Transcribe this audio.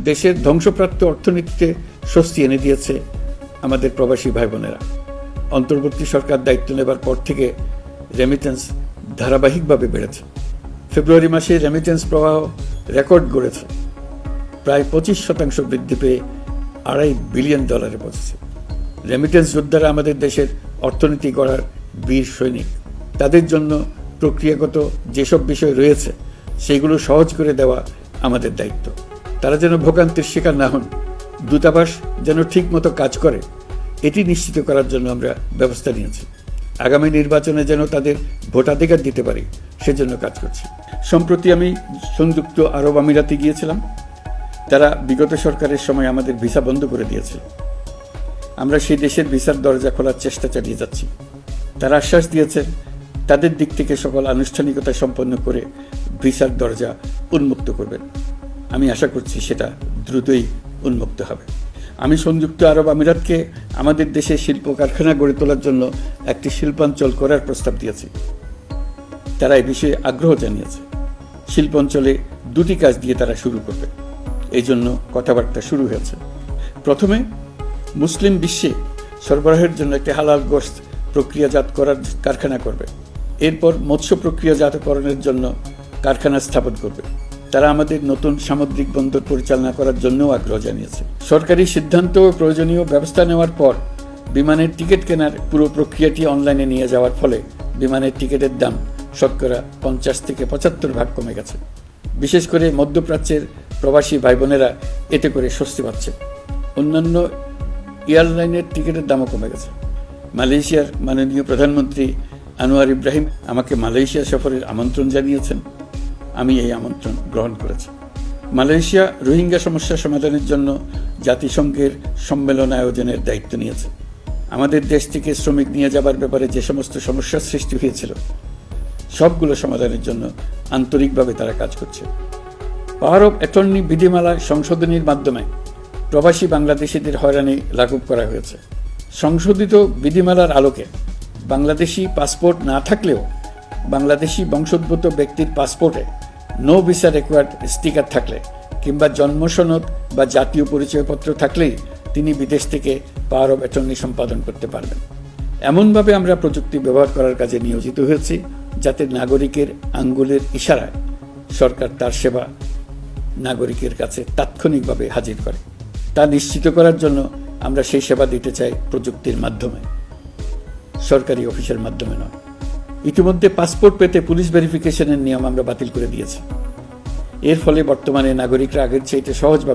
দেশের ধ্বংসপ্রাপ্ত অর্থনীতিতে স্বস্তি এনে দিয়েছে আমাদের প্রবাসী ভাই বোনেরা। অন্তর্বর্তী সরকার দায়িত্ব নেবার পর থেকে রেমিটেন্স ধারাবাহিকভাবে বেড়েছে। ফেব্রুয়ারি মাসে রেমিটেন্স প্রবাহ রেকর্ড গড়েছে, প্রায় 25% বৃদ্ধি পেয়ে $2.5 বিলিয়ন পৌঁছেছে। রেমিটেন্স যোদ্ধারা আমাদের দেশের অর্থনীতি গড়ার বীর সৈনিক। তাদের জন্য প্রক্রিয়াগত যেসব বিষয় রয়েছে সেগুলো সহজ করে দেওয়া আমাদের দায়িত্ব। তারা যেন ভোগান্তির শিকার না হন, দূতাবাস যেন ঠিকমতো কাজ করে, এটি নিশ্চিত করার জন্য আমরা ব্যবস্থা নিয়েছি। আগামী নির্বাচনে যেন তাদের ভোটাধিকার দিতে পারি সেজন্য কাজ করছি। সম্প্রতি আমি সংযুক্ত আরব আমিরাতে গিয়েছিলাম। তারা বিগত সরকারের সময় আমাদের ভিসা বন্ধ করে দিয়েছিল। আমরা সেই দেশের ভিসার দরজা খোলার চেষ্টা চালিয়ে যাচ্ছি। তারা আশ্বাস দিয়েছেন তাদের দিক থেকে সকল আনুষ্ঠানিকতা সম্পন্ন করে ভিসার দরজা উন্মুক্ত করবেন। আমি আশা করছি সেটা দ্রুতই উন্মুক্ত হবে। আমি সংযুক্ত আরব আমিরাতকে আমাদের দেশে শিল্প কারখানা গড়ে তোলার জন্য একটি শিল্পাঞ্চল করার প্রস্তাব দিয়েছি। তারা এই বিষয়ে আগ্রহ জানিয়েছে। শিল্পাঞ্চলে 2টি কাজ দিয়ে তারা শুরু করবে, এই জন্য কথাবার্তা শুরু হয়েছে। প্রথমে মুসলিম বিশ্বে সরবরাহের জন্য একটি হালাল গোশত প্রক্রিয়াজাত করার কারখানা করবে। এরপর মৎস্য প্রক্রিয়াজাতকরণের জন্য কারখানা স্থাপন করবে। তারা আমাদের নতুন সামুদ্রিক বন্দর পরিচালনা করার জন্যও আগ্রহ জানিয়েছে। সরকারি সিদ্ধান্ত ও প্রয়োজনীয় ব্যবস্থা নেওয়ার পর বিমানের টিকিট কেনার পুরো প্রক্রিয়াটি অনলাইনে নিয়ে যাওয়ার ফলে বিমানের টিকিটের দাম শতকরা 50 থেকে 75% কমে গেছে। বিশেষ করে মধ্যপ্রাচ্যের প্রবাসী ভাই বোনেরা এতে করে স্বস্তি পাচ্ছে। অন্যান্য এয়ারলাইনের টিকিটের দামও কমে গেছে। মালয়েশিয়ার মাননীয় প্রধানমন্ত্রী আনোয়ার ইব্রাহিম আমাকে মালয়েশিয়া সফরের আমন্ত্রণ জানিয়েছেন। আমি এই আমন্ত্রণ গ্রহণ করেছি। মালয়েশিয়া রোহিঙ্গা সমস্যা সমাধানের জন্য জাতিসংঘের সম্মেলন আয়োজনের দায়িত্ব নিয়েছে। আমাদের দেশ থেকে শ্রমিক নিয়ে যাবার ব্যাপারে যে সমস্ত সমস্যার সৃষ্টি হয়েছিল সবগুলো সমাধানের জন্য আন্তরিকভাবে তারা কাজ করছে। পাওয়ার অফ অ্যাটর্নি বিধিমালা সংশোধনীর মাধ্যমে প্রবাসী বাংলাদেশিদের হয়রানি লাঘব করা হয়েছে। সংশোধিত বিধিমালার আলোকে বাংলাদেশি পাসপোর্ট না থাকলেও বাংলাদেশি বংশোদ্ভূত ব্যক্তির পাসপোর্টে নো ভিসা রিকোয়ার্ড স্টিকার থাকলে কিংবা জন্ম সনদ বা জাতীয় পরিচয়পত্র থাকলেই তিনি বিদেশ থেকে পাওয়ার অফ অ্যাটর্নি সম্পাদন করতে পারবেন। এমনভাবে আমরা প্রযুক্তি ব্যবহার করার কাজে নিয়োজিত হয়েছি যাতে নাগরিকের আঙ্গুলের ইশারায় সরকার তার সেবা নাগরিকের কাছে তাৎক্ষণিকভাবে হাজির করে। তা নিশ্চিত করার জন্য আমরা সেই সেবা দিতে চাই প্রযুক্তির মাধ্যমে, সরকারি অফিসের মাধ্যমে নয়। ইতিমধ্যে পাসপোর্ট পেতে পুলিশ ভেরিফিকেশনের নিয়ম আমরা বাতিল করে দিয়েছি। এর ফলে বর্তমানে নাগরিকরা আগের চাইতে সহজভাবে